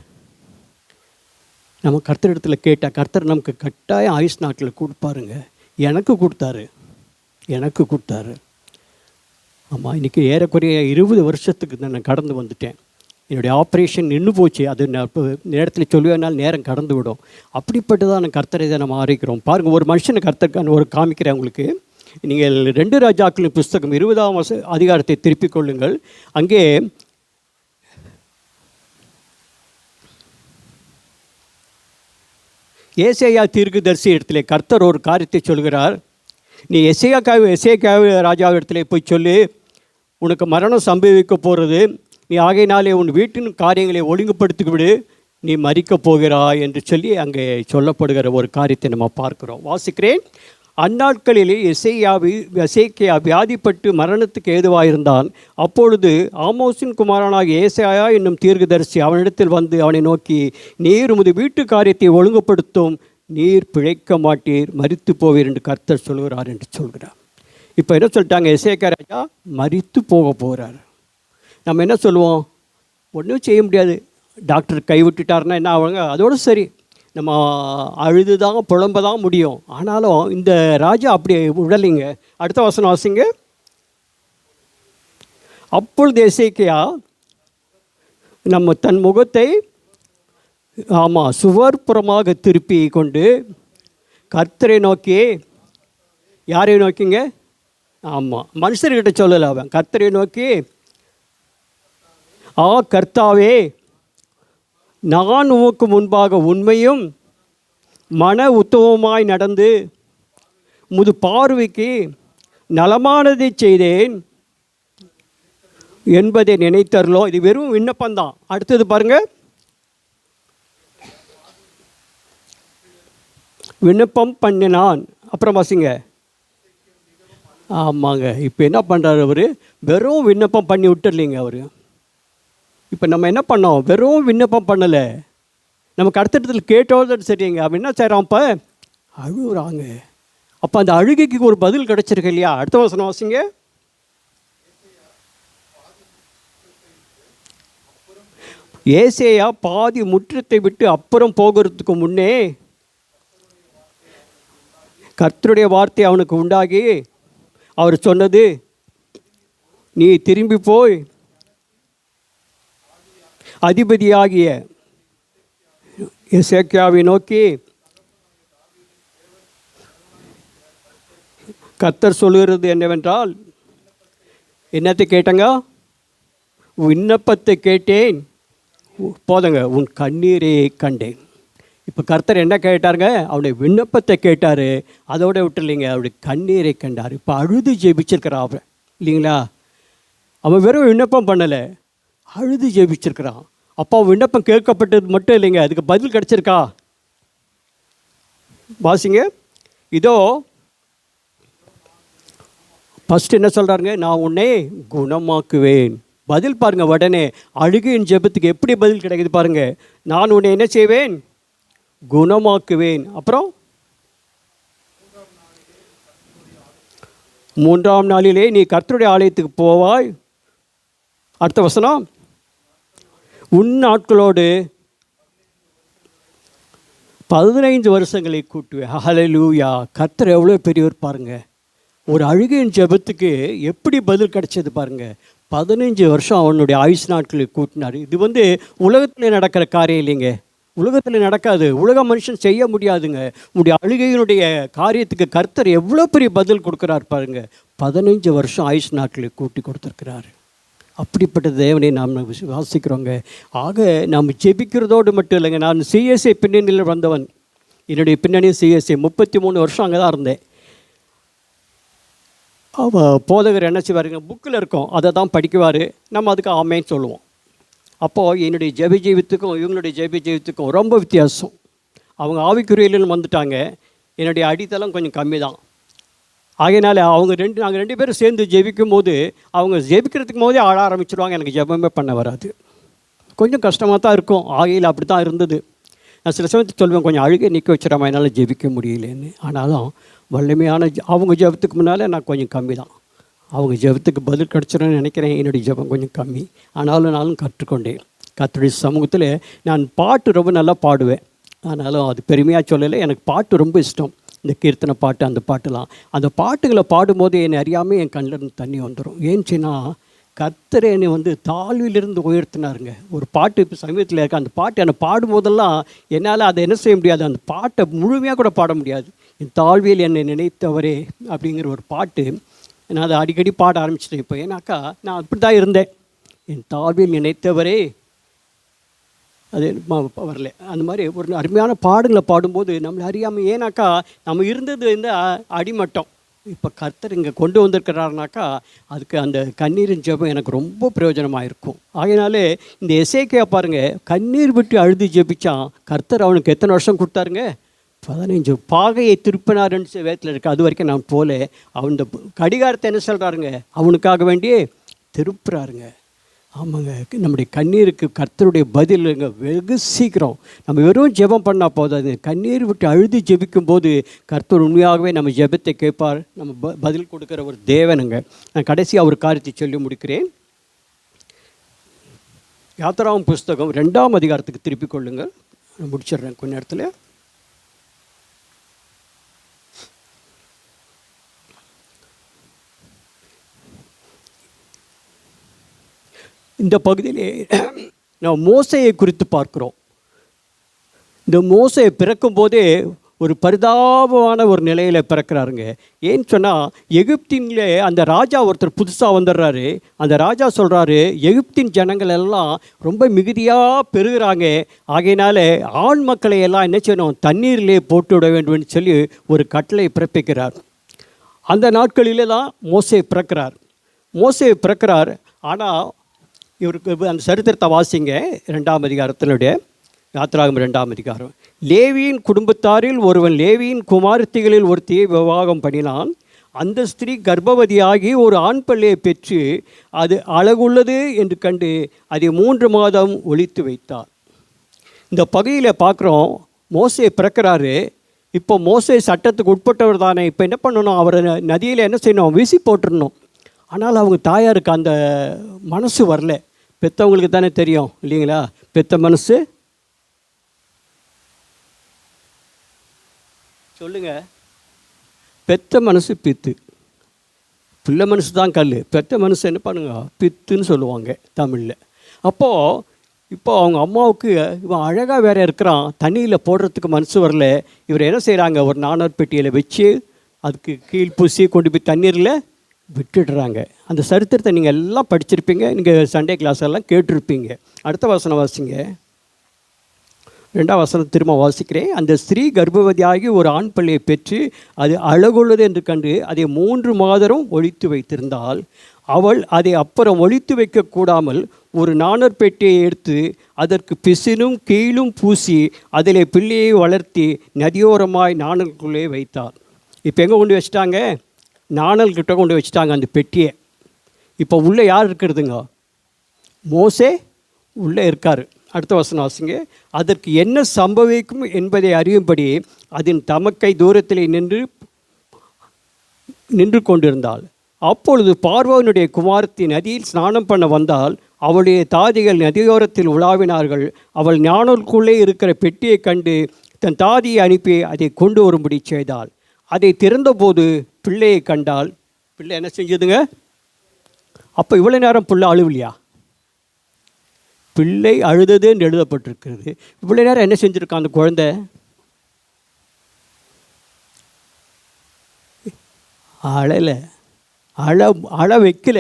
S1: நம்ம கர்த்தர் இடத்துல கேட்டால் கர்த்தர் நமக்கு கட்டாயம் ஆயுஷ் நாட்டில் கொடுப்பாருங்க. எனக்கு கொடுத்தாரு. ஆமாம், இன்றைக்கி ஏறக்குறைய 20 வருஷத்துக்கு நான் கடந்து வந்துட்டேன். என்னுடைய ஆப்ரேஷன் நின்று போச்சு. அது நான் இப்போ நேரத்தில் சொல்லுவேனால் நேரம் கடந்து விடும். அப்படிப்பட்டதான் நான் கர்த்தரை தான் நம்ம ஆரம்பிக்கிறோம். பாருங்கள், ஒரு மனுஷனை கர்த்தருக்கான ஒரு காமிக்கிறேன் உங்களுக்கு. நீங்கள் 2 ராஜாக்களின் புஸ்தகம் 20ஆம் அதிகாரத்தை திருப்பிக் கொள்ளுங்கள். அங்கே ஏசையா தீர்க்கதரிசி இடத்துல கர்த்தர் ஒரு காரியத்தை சொல்கிறார். நீ எசேக்கியா ராஜாவிடத்தில் போய் சொல்லு, உனக்கு மரணம் சம்பவிக்க போகிறது, நீ ஆகையினாலே உன் வீட்டின் காரியங்களை ஒழுங்குபடுத்தி விடு, நீ மறிக்கப் போகிறாய் என்று சொல்லி அங்கே சொல்லப்படுகிற ஒரு காரியத்தை நம்ம பார்க்குறோம். வாசிக்கிறேன். அந்நாட்களிலே எசேக்கியா வியாதிப்பட்டு மரணத்துக்கு ஏதுவாயிருந்தான். அப்பொழுது ஆமோஸின் குமாரனாகிய ஏசாயா என்னும் தீர்க்கதரிசி அவனிடத்தில் வந்து அவனை நோக்கி, நீர் உமது வீட்டு காரியத்தை ஒழுங்குபடுத்தும், நீர் பிழைக்க மாட்டீர், மரித்து போவீர் என்று கர்த்தர் சொல்கிறார் என்று சொல்கிறார். இப்போ என்ன சொல்லிட்டாங்க? எசேக்கியா ராஜா மரித்து போக போகிறார். நம்ம என்ன சொல்லுவோம்? ஒன்றும் செய்ய முடியாது, டாக்டர் கைவிட்டுட்டாருன்னா என்ன ஆவாங்க? அதோடு சரி, நம்ம அழுது தான் புலம்ப தான் முடியும். ஆனாலும் இந்த ராஜா அப்படி விடலைங்க. அடுத்த வசனம் வாசிங்க. அப்பொழுது எசேக்கியா நம்ம தன் முகத்தை சுவர்புறமாக திருப்பி கொண்டு கர்த்தரை நோக்கி, யாரை நோக்கிங்க? மனுஷர்கிட்ட சொல்லலை, அவன் கர்த்தரை நோக்கி, கர்த்தாவே, நான் உமக்கு முன்பாக உண்மையும் மன உத்தமமாய் நடந்து முது பார்வைக்கு நலமானதை செய்தேன் என்பதை நினைத்தரலோ. இது வெறும் விண்ணப்பம்தான். அடுத்தது பாருங்க, விண்ணப்பம் பண்ணினான். அப்புறம் வாசிங்க. ஆமாங்க, இப்போ என்ன பண்ணுறாரு அவர்? வெறும் விண்ணப்பம் பண்ணி விட்டுர்லிங்க அவர். இப்போ நம்ம என்ன பண்ணோம்? வெறும் விண்ணப்பம் பண்ணலை, நமக்கு அடுத்த இடத்துல கேட்டோது சரிங்க. அவன் என்ன செய்கிறான்? இப்போ அழுகுறாங்க. அப்போ அந்த அழுகைக்கு ஒரு பதில் கிடச்சிருக்கு இல்லையா? அடுத்த வசனம் வாசிங்க. ஏசேயா பாதி முற்றத்தை விட்டு அப்புறம் போகிறதுக்கு முன்னே கர்த்தருடைய வார்த்தை அவனுக்கு உண்டாகி அவர் சொன்னது, நீ திரும்பி போய் அதிபதியாகிய எசேக்கியாவை நோக்கி கர்த்தர் சொல்லுகிறது என்னவென்றால், என்னத்தை கேட்டங்க? விண்ணப்பத்தை கேட்டேன், போதங்க உன் கண்ணீரை கண்டேன். இப்போ கர்த்தர் என்ன கேட்டாருங்க? அவருடைய விண்ணப்பத்தை கேட்டார், அதோட விட்டு இல்லைங்க, அவருடைய கண்ணீரை கண்டார். இப்போ அழுது ஜெபிச்சிருக்கிறான் அவன், இல்லைங்களா? அவன் வெறும் விண்ணப்பம் பண்ணலை, அழுது ஜெபிச்சிருக்கிறான். அப்போ விண்ணப்பம் கேட்கப்பட்டது மட்டும் இல்லைங்க, அதுக்கு பதில் கிடச்சிருக்கா? வாசிங்க. இதோ ஃபஸ்ட்டு என்ன சொல்கிறாருங்க? நான் உன்னை குணமாக்குவேன். பதில் பாருங்கள், உடனே அழுகையின் ஜெபத்துக்கு எப்படி பதில் கிடைக்குது பாருங்கள். நான் உன்னை என்ன செய்வேன்? குணமாக்குவேன். அப்புறம் 3ஆம் நாளிலே நீ கர்த்தருடைய ஆலயத்துக்கு போவாய். அடுத்த வசனம், உன் நாட்களோடு 15 வருஷங்களை கூட்டுவேன். ஹல்லேலூயா! கர்த்தர் எவ்வளோ பெரியவர் பாருங்கள். ஒரு அழுகையின் ஜெபத்துக்கு எப்படி பதில் கிடைச்சது பாருங்கள். 15 வருஷம் அவனுடைய ஆயுஷ் நாட்களை கூட்டினார். இது உலகத்தில் நடக்கிற காரியம் இல்லைங்க, உலகத்தில் நடக்காது, உலக மனுஷன் செய்ய முடியாதுங்க. உங்களுடைய அழுகையினுடைய காரியத்துக்கு கர்த்தர் எவ்வளோ பெரிய பதில் கொடுக்குறார் பாருங்கள். 15 வருஷம் ஆயுஷ் நாட்களை கூட்டி கொடுத்துருக்கிறார். அப்படிப்பட்ட தேவனை நாம் விசுவாசிக்கிறோங்க. ஆக நாம் ஜெபிக்கிறதோடு மட்டும் இல்லைங்க. நான் சிஎஸ்ஐ பின்னணியில் வந்தவன். என்னுடைய பின்னணி சிஎஸ்ஐ. 33 வருஷம் அங்கே தான் இருந்தேன். போதகர் என்ன செய்வாருங்க? புக்கில் இருக்கும், அதை தான் படிக்குவார். நம்ம அதுக்கு ஆமேன்னு சொல்லுவோம். அப்போது என்னுடைய ஜெப ஜீவித்துக்கும் இவங்களுடைய ஜெப ஜீவித்துக்கும் ரொம்ப வித்தியாசம். அவங்க ஆவிக்குரியலில் வந்துட்டாங்க, என்னுடைய அடித்தளம் கொஞ்சம் கம்மி தான். ஆகையினால நாங்கள் ரெண்டு பேரும் சேர்ந்து ஜெபிக்கும் போது அவங்க ஜெபிக்கிறதுக்கு போதே ஆட ஆரம்பிச்சிடுவாங்க. எனக்கு ஜெபமே பண்ண வராது, கொஞ்சம் கஷ்டமாக தான் இருக்கும். ஆகையில் அப்படி தான் இருந்தது. நான் சில சமயத்துக்கு சொல்லுவேன், கொஞ்சம் அழுகை நிற்க வச்சிடாமல் என்னால் ஜெபிக்க முடியலன்னு. ஆனாலும் வல்லமையான அவங்க ஜெபத்துக்கு முன்னால் நான் கொஞ்சம் கம்மி தான். அவங்க ஜெபத்துக்கு பதில் கிடச்சிடும்னு நினைக்கிறேன். என்னுடைய ஜெபம் கொஞ்சம் கம்மி, ஆனாலும் நானும் கற்றுக்கொண்டேன். கர்த்தருடைய சமூகத்தில் நான் பாட்டு ரொம்ப நல்லா பாடுவேன். ஆனாலும் அது பெருமையாக சொல்லலை, எனக்கு பாட்டு ரொம்ப இஷ்டம். இந்த கீர்த்தனை பாட்டு, அந்த பாட்டுலாம், அந்த பாட்டுகளை பாடும்போது என்னை அறியாமல் என் கண்ணிலேருந்து தண்ணி வந்துடும். ஏன்னுச்சுன்னா கர்த்தர் என்னை தாழ்விலிருந்து உயர்த்தினாருங்க. ஒரு பாட்டு இப்போ சமீபத்தில் இருக்க, அந்த பாட்டு என்னை பாடும்போதெல்லாம் என்னால் அதை என்ன செய்ய முடியாது, அந்த பாட்டை முழுமையாக கூட பாட முடியாது. என் தாழ்வியில் என்னை நினைத்தவரே அப்படிங்கிற ஒரு பாட்டு நான் அதை அடிக்கடி பாட ஆரம்பிச்சிட்டேன் இப்போ. ஏன்னாக்கா நான் அப்படி தான் இருந்தேன். என் தாழ்வில் நினைத்தவரே, அது வரல. அந்த மாதிரி ஒரு அருமையான பாடுங்களை பாடும்போது நம்மளை அறியாமல், ஏன்னாக்கா நம்ம இருந்தது அடிமட்டம். இப்போ கர்த்தர் இங்கே கொண்டு வந்திருக்கிறாருனாக்கா அதுக்கு அந்த கண்ணீரின் ஜெபம் எனக்கு ரொம்ப பிரயோஜனமாக இருக்கும். ஆகையினாலே இந்த எசேக்கியா பாருங்கள், கண்ணீர் விட்டு அழுது ஜெபிச்சான். கர்த்தர் அவனுக்கு எத்தனை வருஷம் கொடுத்தாருங்க? 15. பாகையை திருப்பினாருன்னு வேதத்தில் இருக்குது. அது வரைக்கும் நான் போல அவன் இந்த கடிகாரத்தை என்ன சொல்கிறாருங்க? அவனுக்காக வேண்டியே திருப்புறாருங்க. ஆமாங்க, நம்முடைய கண்ணீருக்கு கர்த்தருடைய பதிலுங்க வெகு சீக்கிரம். நம்ம வெறும் ஜெபம் பண்ணால் போதாது, கண்ணீர் விட்டு அழுது ஜெபிக்கும் போது கர்த்தர் உண்மையாகவே நம்ம ஜெபத்தை கேட்பார். நம்ம பதில் கொடுக்குற ஒரு தேவனுங்க. நான் கடைசியாக ஒரு காரியத்தை சொல்லி முடிக்கிறேன். யாத்திராகமம் புஸ்தகம் 2ஆம் அதிகாரத்துக்கு திருப்பிக் கொள்ளுங்கள். நான் முடிச்சிடுறேன் கொஞ்ச நேரத்தில். இந்த பகுதியிலே நாம் மோசையை குறித்து பார்க்குறோம். இந்த மோசை பிறக்கும் போதே ஒரு பரிதாபமான ஒரு நிலையில் பிறக்கிறாருங்க. ஏன்னு சொன்னால் எகிப்தின்லே அந்த ராஜா ஒருத்தர் புதுசாக வந்துடுறாரு. அந்த ராஜா சொல்கிறாரு, எகிப்தின் ஜனங்கள் எல்லாம் ரொம்ப மிகுதியாக பெறுகிறாங்க, ஆகையினால ஆண் மக்களை எல்லாம் என்ன செய்யணும், தண்ணீரிலே போட்டு விட வேண்டும்னு சொல்லி ஒரு கட்டளை பிறப்பிக்கிறார். அந்த நாட்களிலே தான் மோசே பிறக்கிறார். ஆனால் இவருக்கு அந்த சரித்திரத்தை வாசிங்க, 2ஆம் அதிகாரத்தினுடைய யாத்திராகமம் 2ஆம் அதிகாரம். லேவியின் குடும்பத்தாரில் ஒருவன் லேவியின் குமாரத்திகளில் ஒருத்தியை விவாகம் பண்ணினான். அந்த ஸ்திரீ கர்ப்பவதியாகி ஒரு ஆண் பிள்ளையை பெற்று அது அழகுள்ளது என்று கண்டு அதை 3 மாதம் ஒளித்து வைத்தார். இந்த பகுதியில் பார்க்குறோம், மோசே பிறக்கிறாரு. இப்போ மோசே சட்டத்துக்கு உட்பட்டவர் தானே. இப்போ என்ன பண்ணணும், அவரை நதியில் என்ன செய்யணும், வீசி போட்டுடணும். ஆனால் அவங்க தாயாருக்கு அந்த மனசு வரல. பெற்றவங்களுக்கு தானே தெரியும் இல்லைங்களா, பெற்ற மனசு சொல்லுங்க. பெற்ற மனசு பித்து, பிள்ளை மனசு தான் கல், பெற்ற மனசு என்ன பண்ணுங்க, பித்துன்னு சொல்லுவாங்க தமிழில். அப்போது இப்போ அவங்க அம்மாவுக்கு இவன் அழகாக வேற இருக்கிறான், தண்ணியில் போடுறதுக்கு மனசு வரல. இவர் என்ன செய்கிறாங்க, ஒரு நாணர் பெட்டியில் வச்சு அதுக்கு கீழ் பூசி கொண்டு போய் தண்ணீரில் விட்டுடுறாங்க. அந்த சரித்திரத்தை நீங்கள் எல்லாம் படிச்சிருப்பீங்க, நீங்கள் சண்டே கிளாஸ் எல்லாம் கேட்டிருப்பீங்க. அடுத்த வசனம் வாசிங்க. 2ஆம் வசனம் திரும்ப வாசிக்கிறேன். அந்த ஸ்திரீ கர்ப்பவதியாகி ஒரு ஆண் பிள்ளையை பெற்று அது அழகுள்ளது என்று கண்டு அதை 3 மாதம் ஒழித்து வைத்திருந்தால், அவள் அதை அப்புறம் ஒழித்து வைக்கக்கூடாமல் ஒரு நாணர் பெட்டியை எடுத்து அதற்கு பிசினும் கீழும் பூசி அதில் பிள்ளையை வளர்த்தி நதியோரமாய் நாணலுக்குள்ளே வைத்தாள். இப்போ எங்கே கொண்டு வச்சிட்டாங்க, நாணல்கிட்ட கொண்டு வச்சுட்டாங்க அந்த பெட்டியை. இப்போ உள்ளே யார் இருக்கிறதுங்க, மோசே உள்ளே இருக்கார். அடுத்த வசனம் வாசிங்க. அதற்கு என்ன சம்பவிக்கும் என்பதை அறியும்படி அதன் தமக்கை தூரத்தில் நின்று கொண்டிருந்தாள். அப்பொழுது பார்வோனுடைய குமாரத்தி நதியில் ஸ்நானம் பண்ண வந்தால் அவளுடைய தாதிகள் நதியோரத்தில் உலாவினார்கள். அவள் ஞானருக்குள்ளே இருக்கிற பெட்டியை கண்டு தன் தாதியை அனுப்பி அதை கொண்டு வரும்படி செய்தாள். அதை திறந்தபோது பிள்ளையை கண்டால், பிள்ளை என்ன செஞ்சதுங்க? அப்போ இவ்வளோ நேரம் பிள்ளை அழுவலையா? பிள்ளை அழுதது என்று எழுதப்பட்டிருக்கிறது. இவ்வளோ நேரம் என்ன செஞ்சுருக்கான் அந்த குழந்தை? அழலை, அழ வைக்கல.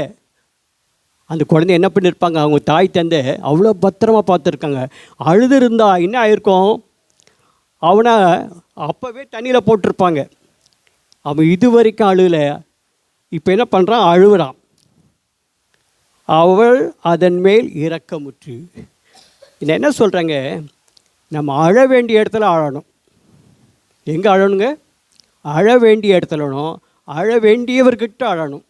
S1: அந்த குழந்தை என்ன பண்ணியிருப்பாங்க, அவங்க தாய் தந்தை அவ்வளோ பத்திரமா பார்த்துருக்காங்க. அழுது இருந்தா என்ன ஆயிருக்கும், அவனை அப்போவே தண்ணியில் போட்டிருப்பாங்க. அவன் இது வரைக்கும் அழுகலை, இப்போ என்ன பண்ணுறான், அழுகுறான். அவள் அதன் மேல் இரக்கமுற்று. இதை என்ன சொல்கிறாங்க, நம்ம அழ வேண்டிய இடத்துல அழணும். எங்கே அழணுங்க? அழ வேண்டிய இடத்துலணும், அழ வேண்டியவர்கிட்ட அழணும்.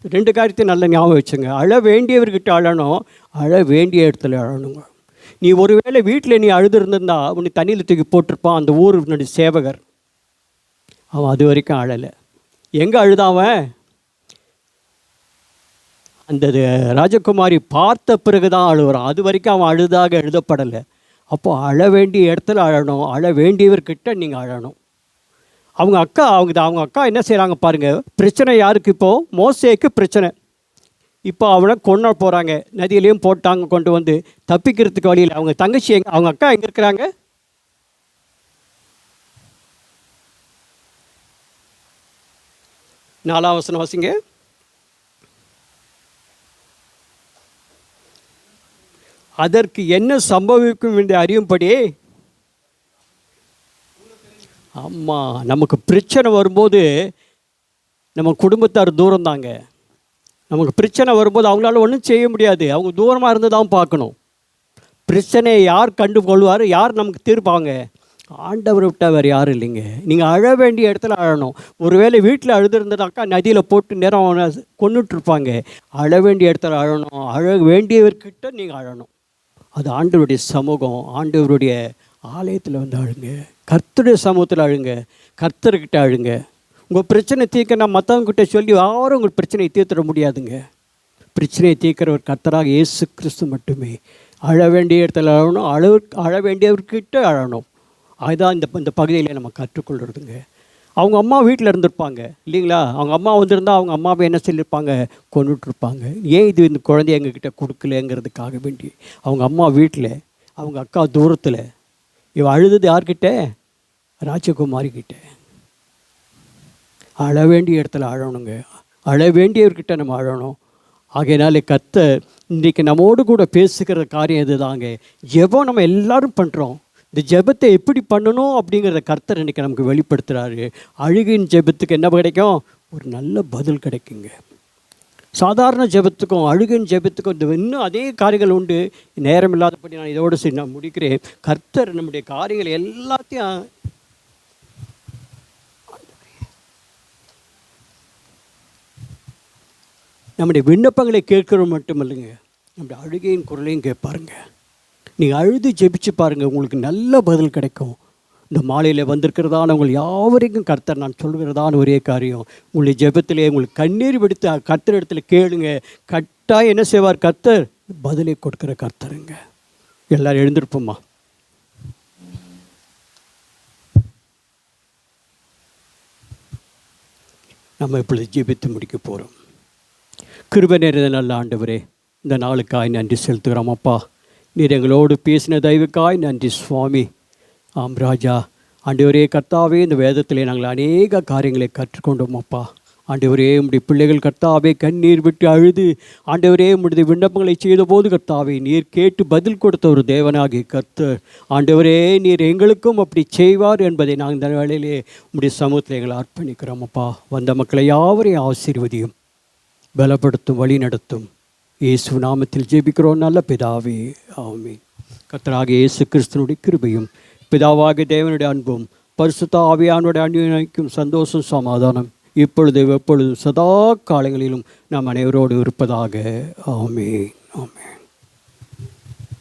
S1: 2 காரியத்தை நல்ல ஞாபகம் வச்சுங்க. அழ வேண்டியவர்கிட்ட அழணும், அழ வேண்டிய இடத்துல அழணுங்க. நீ ஒருவேளை வீட்டில் நீ அழுது இருந்திருந்தா உன்னை தண்ணியில் தூக்கி போட்டிருப்பான் அந்த ஊருடைய சேவகர். அவன் அது வரைக்கும் அழலை. எங்கே அழுதாவன்? அந்த ராஜகுமாரி பார்த்த பிறகு தான் அழுகிறான். அது வரைக்கும் அவன் அழுதாக எழுதப்படலை. அப்போது அழ வேண்டிய இடத்துல அழணும், அழ வேண்டியவர்கிட்ட நீங்கள் அழணும். அவங்க அக்கா என்ன செய்கிறாங்க பாருங்கள். பிரச்சனை யாருக்கு? இப்போது மோசேக்கு பிரச்சனை. இப்போ அவனை கொண்டு போகிறாங்க, நதியிலையும் போட்டாங்க, கொண்டு வந்து தப்பிக்கிறதுக்கு வழியில். அவங்க தங்கச்சி அவங்க அக்கா எங்கே இருக்கிறாங்க? நாலாம் வசனம் வாசிங்க. அதற்கு என்ன சம்பவிக்கும் என்று அறியும்படி. ஆமாம், நமக்கு பிரச்சனை வரும்போது நம்ம குடும்பத்தார் தூரம் தாங்க. நமக்கு பிரச்சனை வரும்போது அவங்களால ஒன்றும் செய்ய முடியாது, அவங்க தூரமாக இருந்து தான் பார்க்கணும். பிரச்சனையை யார் கண்டு கொள்வார், யார் நமக்கு தீர்ப்பாங்க? ஆண்டவரை விட்டால் வேறு யாரும் இல்லைங்க. நீங்கள் அழ வேண்டிய இடத்துல அழணும். ஒருவேளை வீட்டில் அழுதுருந்தனாக்கா நதியில் போட்டு நேரம் அவனை கொண்டுட்ருப்பாங்க. அழ வேண்டிய இடத்துல அழணும், அழ வேண்டியவர்கிட்ட நீங்கள் அழணும். அது ஆண்டவருடைய சமூகம், ஆண்டவருடைய ஆலயத்தில் வந்து அழுங்க, கர்த்தருடைய சமூகத்தில் அழுங்க, கர்த்தர்கிட்ட அழுங்க. உங்கள் பிரச்சனை தீர்க்கனா மற்றவங்ககிட்ட சொல்லி யாரும் உங்கள் பிரச்சனையை தீர்த்துட முடியாதுங்க. பிரச்சனையை தீர்க்கிறவர் கர்த்தராக இயேசு கிறிஸ்து மட்டுமே. அழ வேண்டிய இடத்துல அழணும், அழ வேண்டியவர்கிட்ட அழணும். அதுதான் இந்த பகுதியில் நம்ம கற்றுக்கொள்கிறதுங்க. அவங்க அம்மா வீட்டில் இருந்திருப்பாங்க இல்லைங்களா? அவங்க அம்மா வந்திருந்தால் அவங்க அம்மாவை என்ன சொல்லியிருப்பாங்க, கொண்டுட்ருப்பாங்க. ஏன் இது இந்த குழந்தைய எங்ககிட்ட கொடுக்கலங்கிறதுக்காக வேண்டி. அவங்க அம்மா வீட்டில், அவங்க அக்கா தூரத்தில். இவ அழுதது யார்கிட்ட? ராஜகுமாரிக்கிட்ட. அழ வேண்டிய இடத்துல அழணுங்க, அழ வேண்டியவர்கிட்ட நம்ம அழணும். ஆகையினாலே கர்த்தர் இன்றைக்கி நம்மோடு கூட பேசுகிற காரியம் இது தாங்க. ஜெபம் நம்ம எல்லோரும் பண்ணுறோம். இந்த ஜெபத்தை எப்படி பண்ணணும் அப்படிங்கிறத கர்த்தர் இன்றைக்கி நமக்கு வெளிப்படுத்துகிறாரு. அழுகின் ஜெபத்துக்கு என்ன கிடைக்கும்? ஒரு நல்ல பதில் கிடைக்குங்க. சாதாரண ஜெபத்துக்கும் அழுகின் ஜெபத்துக்கும் இந்த இன்னும் அதே காரியங்கள் உண்டு. நேரம் இல்லாதபடி நான் இதோடு சரி நான் முடிக்கிறேன். கர்த்தர் நம்முடைய காரியங்கள் எல்லாத்தையும் நம்முடைய விண்ணப்பங்களை கேட்கிறது மட்டும் இல்லைங்க, நம்முடைய அழுகையின் குரலையும் கேட்பாருங்க. நீங்கள் அழுது ஜெபிச்சு பாருங்கள், உங்களுக்கு நல்ல பதில் கிடைக்கும். இந்த மாலையில் வந்திருக்கிறதான உங்கள் யாவரையும் கர்த்தர் நான் சொல்கிறதான ஒரே காரியம், உங்களுடைய ஜெபத்திலே உங்களுக்கு கண்ணீர் வெடித்து கர்த்தர் இடத்துல கேளுங்க. கட்டாயம் என்ன செய்வார் கர்த்தர்? பதிலை கொடுக்குற கர்த்தருங்க. எல்லோரும் எழுந்திருப்போம்மா. நம்ம இப்பொழுது ஜெபித்து முடிக்க போகிறோம். கிருபை நிறைந்த நல்ல ஆண்டவரே, இந்த நாளுக்காய் நன்றி செலுத்துகிறோம் அப்பா. நீர் எங்களோடு பேசின தயவுக்காய் நன்றி சுவாமி. ஆம் ராஜா. ஆண்டவரே கர்த்தாவே, இந்த வேதத்திலே நாங்கள் அநேக காரியங்களை கற்றுக்கொண்டோம் அப்பா. ஆண்டவரே உம்முடைய பிள்ளைகள் கர்த்தாவே கண்ணீர் விட்டு அழுது ஆண்டவரே உம்முடைய விண்ணப்பங்களை செய்தபோது கர்த்தாவே நீர் கேட்டு பதில் கொடுத்த ஒரு தேவனாகி கர்த்தர். ஆண்டவரே நீர் எங்களுக்கும் அப்படி செய்வார் என்பதை நாங்கள் இந்த வேளையிலே உம்முடைய சமூகத்தில் எங்களை அர்ப்பணிக்கிறோம் அப்பா. வந்த மக்களை யாவரையும் ஆசீர்வதியும், பலப்படுத்தும், வழி நடத்தும். இயேசு நாமத்தில் ஜெபிக்கிறோம் நல்ல பிதாவே, ஆமென். கர்த்தராகிய இயேசு கிறிஸ்துவினுடைய கிருபையும் பிதாவாகிய தேவனுடைய அன்பும் பரிசுத்த ஆவியானுடைய அன்பினைக்கும் சந்தோஷம் சமாதானம் இப்பொழுது எப்பொழுதும் சதா காலங்களிலும் நாம் அனைவரோடு இருப்பதாக. ஆமென், ஆமென்.